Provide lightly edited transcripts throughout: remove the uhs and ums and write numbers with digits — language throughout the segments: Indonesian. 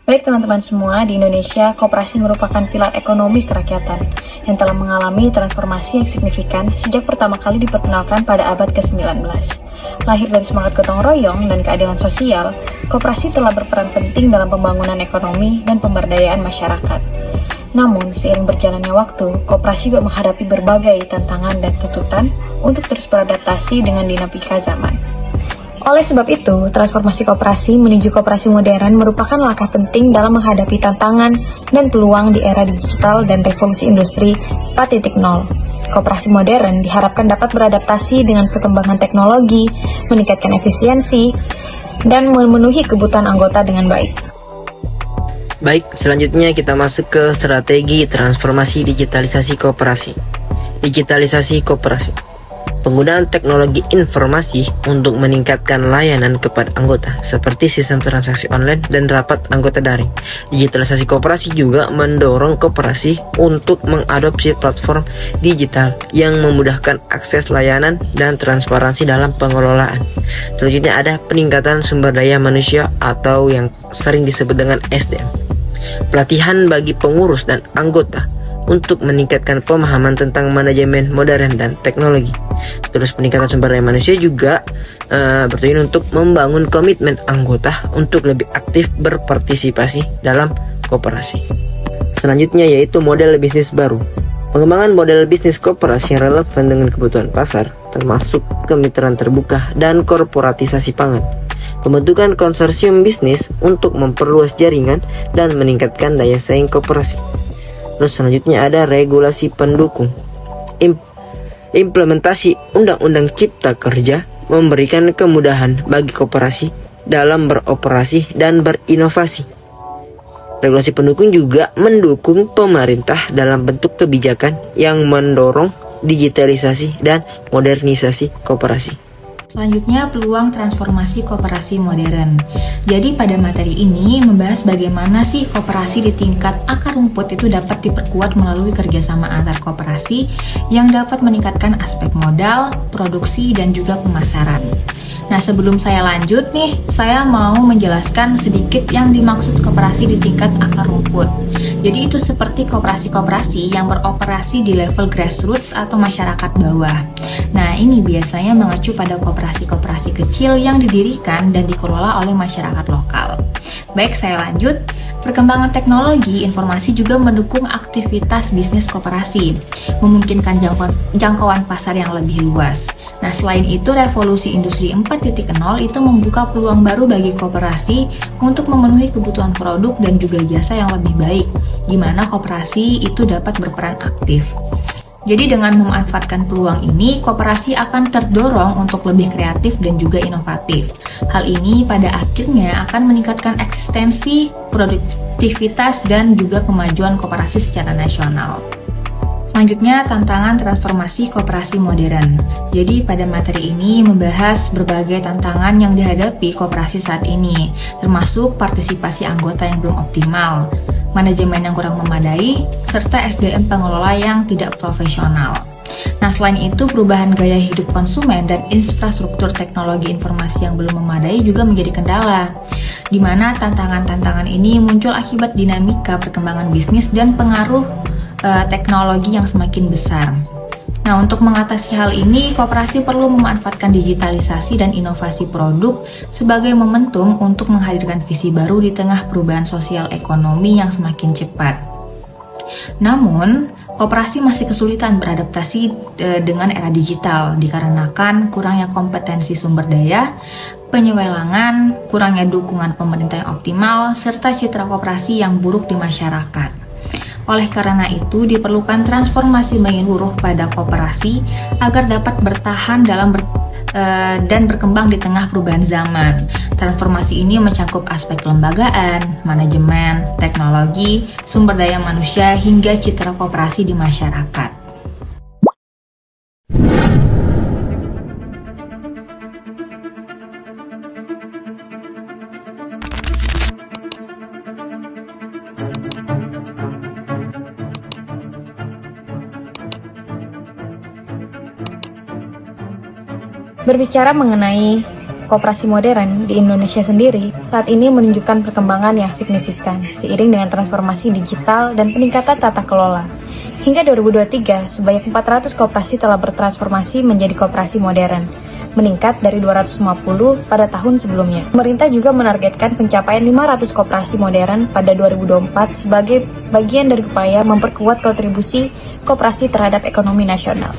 Baik teman-teman semua, di Indonesia, koperasi merupakan pilar ekonomi kerakyatan yang telah mengalami transformasi yang signifikan sejak pertama kali diperkenalkan pada abad ke-19. Lahir dari semangat gotong royong dan keadilan sosial, koperasi telah berperan penting dalam pembangunan ekonomi dan pemberdayaan masyarakat. Namun, seiring berjalannya waktu, koperasi juga menghadapi berbagai tantangan dan tuntutan untuk terus beradaptasi dengan dinamika zaman. Oleh sebab itu, transformasi koperasi menuju koperasi modern merupakan langkah penting dalam menghadapi tantangan dan peluang di era digital dan revolusi industri 4.0. Koperasi modern diharapkan dapat beradaptasi dengan perkembangan teknologi, meningkatkan efisiensi, dan memenuhi kebutuhan anggota dengan baik. Baik, selanjutnya kita masuk ke strategi transformasi digitalisasi koperasi. Digitalisasi koperasi. Penggunaan teknologi informasi untuk meningkatkan layanan kepada anggota, seperti sistem transaksi online dan rapat anggota daring. Digitalisasi koperasi juga mendorong koperasi untuk mengadopsi platform digital yang memudahkan akses layanan dan transparansi dalam pengelolaan. Selanjutnya ada peningkatan sumber daya manusia atau yang sering disebut dengan SDM. Pelatihan bagi pengurus dan anggota untuk meningkatkan pemahaman tentang manajemen modern dan teknologi. Terus peningkatan sumber daya manusia juga bertujuan untuk membangun komitmen anggota untuk lebih aktif berpartisipasi dalam koperasi. Selanjutnya yaitu model bisnis baru. Pengembangan model bisnis koperasi yang relevan dengan kebutuhan pasar, termasuk kemitraan terbuka dan korporatisasi pangan. Pembentukan konsorsium bisnis untuk memperluas jaringan dan meningkatkan daya saing koperasi. Terus selanjutnya ada regulasi pendukung. Implementasi Undang-Undang Cipta Kerja memberikan kemudahan bagi koperasi dalam beroperasi dan berinovasi. Regulasi pendukung juga mendukung pemerintah dalam bentuk kebijakan yang mendorong digitalisasi dan modernisasi koperasi. Selanjutnya, peluang transformasi koperasi modern. Jadi pada materi ini membahas bagaimana sih koperasi di tingkat akar rumput itu dapat diperkuat melalui kerjasama antar koperasi yang dapat meningkatkan aspek modal, produksi, dan juga pemasaran. Nah, sebelum saya lanjut nih, saya mau menjelaskan sedikit yang dimaksud koperasi di tingkat akar rumput. Jadi itu seperti koperasi-koperasi yang beroperasi di level grassroots atau masyarakat bawah. Nah, ini biasanya mengacu pada koperasi-koperasi kecil yang didirikan dan dikelola oleh masyarakat lokal. Baik, saya lanjut. Perkembangan teknologi informasi juga mendukung aktivitas bisnis koperasi, memungkinkan jangkauan pasar yang lebih luas. Nah, selain itu, revolusi industri 4.0 itu membuka peluang baru bagi koperasi untuk memenuhi kebutuhan produk dan juga jasa yang lebih baik, di mana koperasi itu dapat berperan aktif. Jadi dengan memanfaatkan peluang ini, koperasi akan terdorong untuk lebih kreatif dan juga inovatif. Hal ini pada akhirnya akan meningkatkan eksistensi, produktivitas, dan juga kemajuan koperasi secara nasional. Selanjutnya, tantangan transformasi koperasi modern. Jadi pada materi ini membahas berbagai tantangan yang dihadapi koperasi saat ini, termasuk partisipasi anggota yang belum optimal, manajemen yang kurang memadai, serta SDM pengelola yang tidak profesional. Nah, selain itu, perubahan gaya hidup konsumen dan infrastruktur teknologi informasi yang belum memadai juga menjadi kendala, di mana tantangan-tantangan ini muncul akibat dinamika perkembangan bisnis dan pengaruh teknologi yang semakin besar. Nah, untuk mengatasi hal ini, koperasi perlu memanfaatkan digitalisasi dan inovasi produk sebagai momentum untuk menghadirkan visi baru di tengah perubahan sosial ekonomi yang semakin cepat. Namun, koperasi masih kesulitan beradaptasi dengan era digital dikarenakan kurangnya kompetensi sumber daya, penyelewengan, kurangnya dukungan pemerintah yang optimal, serta citra koperasi yang buruk di masyarakat. Oleh karena itu, diperlukan transformasi menyeluruh pada koperasi agar dapat bertahan dan berkembang di tengah perubahan zaman. Transformasi ini mencakup aspek kelembagaan, manajemen, teknologi, sumber daya manusia, hingga citra koperasi di masyarakat. Berbicara mengenai koperasi modern di Indonesia sendiri, saat ini menunjukkan perkembangan yang signifikan seiring dengan transformasi digital dan peningkatan tata kelola. Hingga 2023, sebanyak 400 koperasi telah bertransformasi menjadi koperasi modern, meningkat dari 250 pada tahun sebelumnya. Pemerintah juga menargetkan pencapaian 500 koperasi modern pada 2024 sebagai bagian dari upaya memperkuat kontribusi koperasi terhadap ekonomi nasional.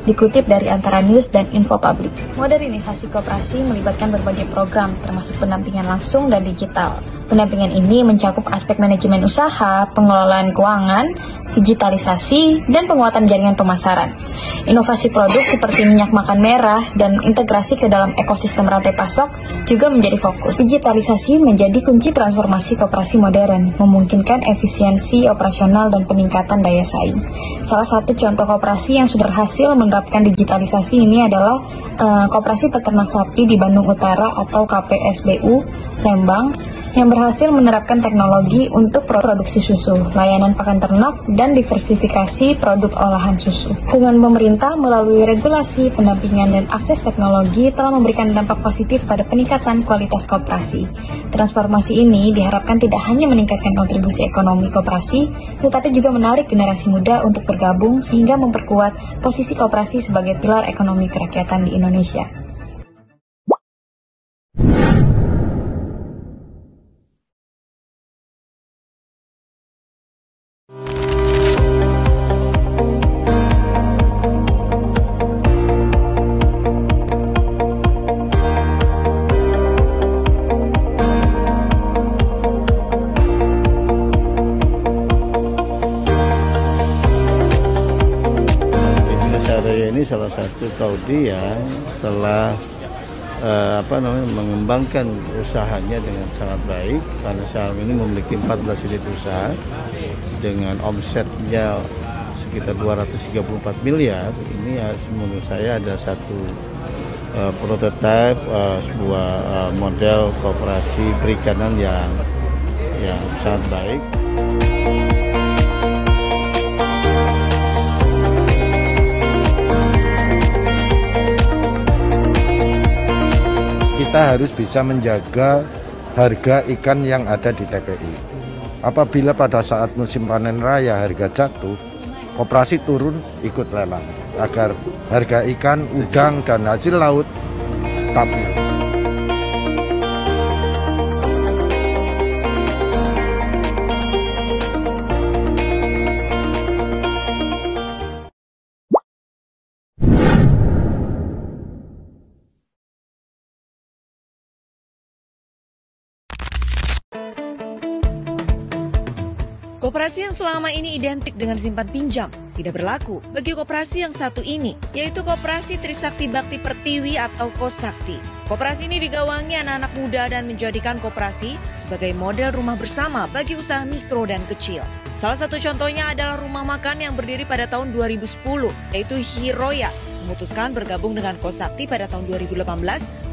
Dikutip dari Antara News dan Info Publik. Modernisasi koperasi melibatkan berbagai program, termasuk pendampingan langsung dan digital. Pendampingan ini mencakup aspek manajemen usaha, pengelolaan keuangan, digitalisasi, dan penguatan jaringan pemasaran. Inovasi produk seperti minyak makan merah dan integrasi ke dalam ekosistem rantai pasok juga menjadi fokus. Digitalisasi menjadi kunci transformasi koperasi modern, memungkinkan efisiensi operasional dan peningkatan daya saing. Salah satu contoh koperasi yang sudah berhasil menerapkan digitalisasi ini adalah Koperasi Peternak Sapi di Bandung Utara atau KPSBU Lembang, yang berhasil menerapkan teknologi untuk produksi susu, layanan pakan ternak, dan diversifikasi produk olahan susu. Dukungan pemerintah melalui regulasi, pendampingan, dan akses teknologi telah memberikan dampak positif pada peningkatan kualitas koperasi. Transformasi ini diharapkan tidak hanya meningkatkan kontribusi ekonomi koperasi, tetapi juga menarik generasi muda untuk bergabung sehingga memperkuat posisi koperasi sebagai pilar ekonomi kerakyatan di Indonesia. Ini salah satu kaudi yang telah mengembangkan usahanya dengan sangat baik. Karena saat ini memiliki 14 unit usaha dengan omsetnya sekitar 234 miliar. Ini ya menurut saya ada satu prototipe sebuah model koperasi perikanan yang sangat baik. Kita harus bisa menjaga harga ikan yang ada di TPI. Apabila pada saat musim panen raya harga jatuh, koperasi turun ikut lelang agar harga ikan, udang, dan hasil laut stabil. Koperasi yang selama ini identik dengan simpan pinjam tidak berlaku bagi koperasi yang satu ini, yaitu Koperasi Trisakti Bakti Pertiwi atau Kosakti. Koperasi ini digawangi anak-anak muda dan menjadikan koperasi sebagai model rumah bersama bagi usaha mikro dan kecil. Salah satu contohnya adalah rumah makan yang berdiri pada tahun 2010, yaitu Hiroya, memutuskan bergabung dengan Kosakti pada tahun 2018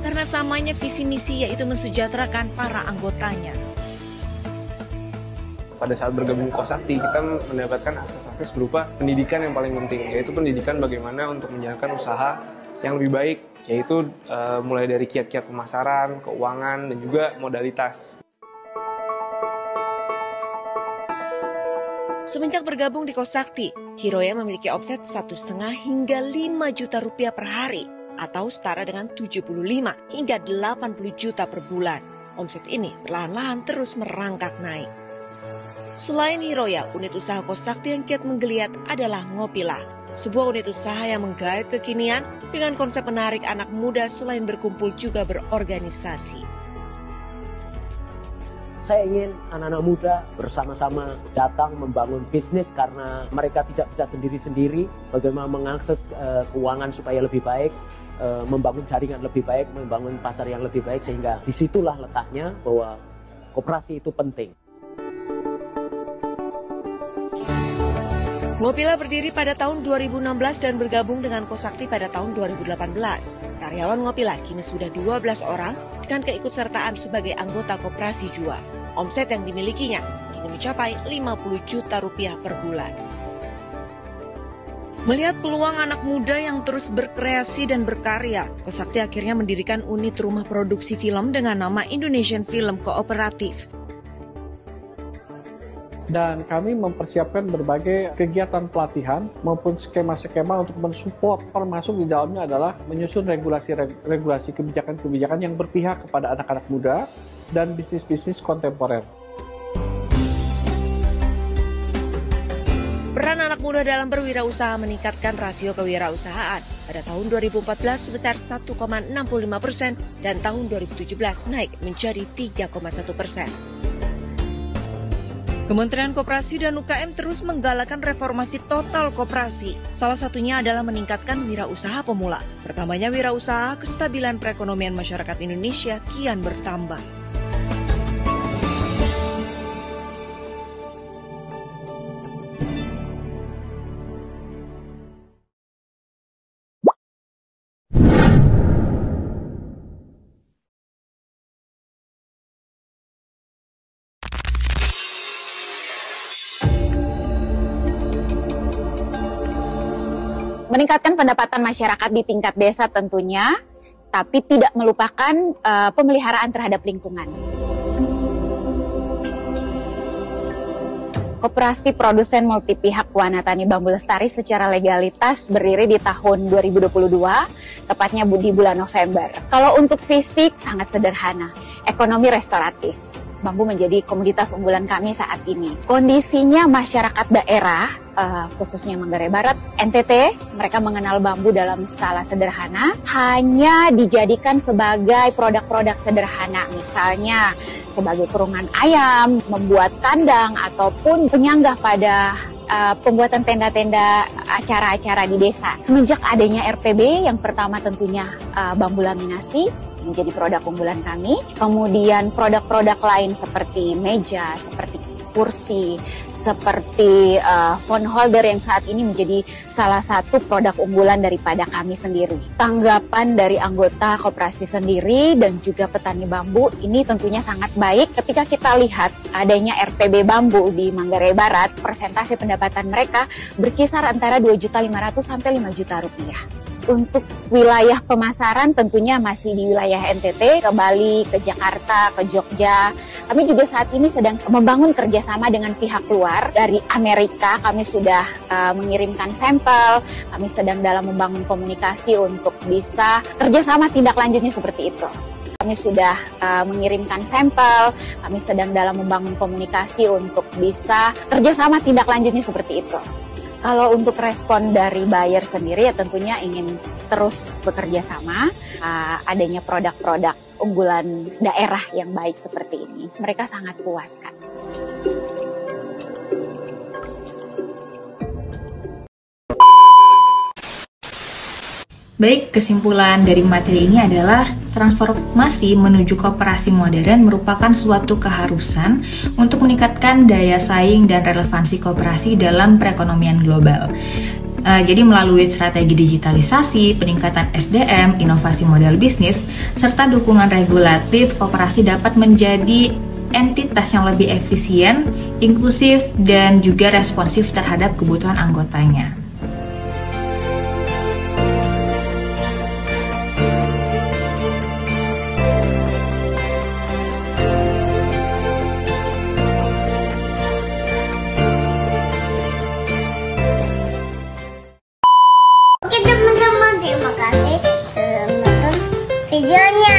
karena samanya visi misi, yaitu mensejahterakan para anggotanya. Pada saat bergabung Kosakti, kita mendapatkan akses berupa pendidikan yang paling penting, yaitu pendidikan bagaimana untuk menjalankan usaha yang lebih baik, yaitu mulai dari kiat-kiat pemasaran, keuangan, dan juga modalitas. Semenjak bergabung di Kosakti, Hiroya memiliki omset 1,5 hingga 5 juta rupiah per hari atau setara dengan 75 hingga 80 juta per bulan. Omset ini perlahan-lahan terus merangkak naik. Selain Hiroya, unit usaha Kosakti yang kiat menggeliat adalah Ngopilah, sebuah unit usaha yang menggait kekinian dengan konsep menarik anak muda selain berkumpul juga berorganisasi. Saya ingin anak-anak muda bersama-sama datang membangun bisnis karena mereka tidak bisa sendiri-sendiri. Bagaimana mengakses keuangan supaya lebih baik, membangun jaringan lebih baik, membangun pasar yang lebih baik, sehingga disitulah letaknya bahwa koperasi itu penting. Ngopilah berdiri pada tahun 2016 dan bergabung dengan Kosakti pada tahun 2018. Karyawan Ngopilah kini sudah 12 orang dengan keikutsertaan sebagai anggota koperasi jua. Omset yang dimilikinya kini mencapai 50 juta rupiah per bulan. Melihat peluang anak muda yang terus berkreasi dan berkarya, Kosakti akhirnya mendirikan unit rumah produksi film dengan nama Indonesian Film Cooperative. Dan kami mempersiapkan berbagai kegiatan pelatihan maupun skema-skema untuk mensupport, termasuk di dalamnya adalah menyusun regulasi kebijakan-kebijakan yang berpihak kepada anak-anak muda dan bisnis-bisnis kontemporer. Peran anak muda dalam berwirausaha meningkatkan rasio kewirausahaan. Pada tahun 2014 sebesar 1,65% dan tahun 2017 naik menjadi 3,1%. Kementerian Koperasi dan UKM terus menggalakkan reformasi total koperasi. Salah satunya adalah meningkatkan wirausaha pemula. Bertambahnya wirausaha, kestabilan perekonomian masyarakat Indonesia kian bertambah. Meningkatkan pendapatan masyarakat di tingkat desa tentunya, tapi tidak melupakan pemeliharaan terhadap lingkungan. Koperasi Produsen Multipihak Wanatani Bambu Lestari secara legalitas berdiri di tahun 2022, tepatnya di bulan November. Kalau untuk fisik sangat sederhana, ekonomi restoratif. Bambu menjadi komoditas unggulan kami saat ini. Kondisinya masyarakat daerah, khususnya Manggarai Barat, NTT, mereka mengenal bambu dalam skala sederhana, hanya dijadikan sebagai produk-produk sederhana, misalnya sebagai kurungan ayam, membuat kandang, ataupun penyanggah pada pembuatan tenda-tenda acara-acara di desa. Semenjak adanya RPB, yang pertama tentunya bambu laminasi, menjadi produk unggulan kami. Kemudian produk-produk lain seperti meja, seperti kursi, seperti phone holder yang saat ini menjadi salah satu produk unggulan daripada kami sendiri. Tanggapan dari anggota koperasi sendiri dan juga petani bambu ini tentunya sangat baik ketika kita lihat adanya RPB bambu di Manggarai Barat, persentase pendapatan mereka berkisar antara 2.500.000 sampai 5 juta rupiah. Untuk wilayah pemasaran tentunya masih di wilayah NTT, ke Bali, ke Jakarta, ke Jogja. Kami juga saat ini sedang membangun kerjasama dengan pihak luar. Dari Amerika kami sudah mengirimkan sampel, kami sedang dalam membangun komunikasi untuk bisa kerjasama tindak lanjutnya seperti itu. Kami sudah mengirimkan sampel, kami sedang dalam membangun komunikasi untuk bisa kerjasama tindak lanjutnya seperti itu. Kalau untuk respon dari buyer sendiri ya tentunya ingin terus bekerja sama, adanya produk-produk unggulan daerah yang baik seperti ini. Mereka sangat puas kan. Baik, kesimpulan dari materi ini adalah transformasi menuju koperasi modern merupakan suatu keharusan untuk meningkatkan daya saing dan relevansi koperasi dalam perekonomian global. Jadi melalui strategi digitalisasi, peningkatan SDM, inovasi model bisnis, serta dukungan regulatif, koperasi dapat menjadi entitas yang lebih efisien, inklusif, dan juga responsif terhadap kebutuhan anggotanya. videonya.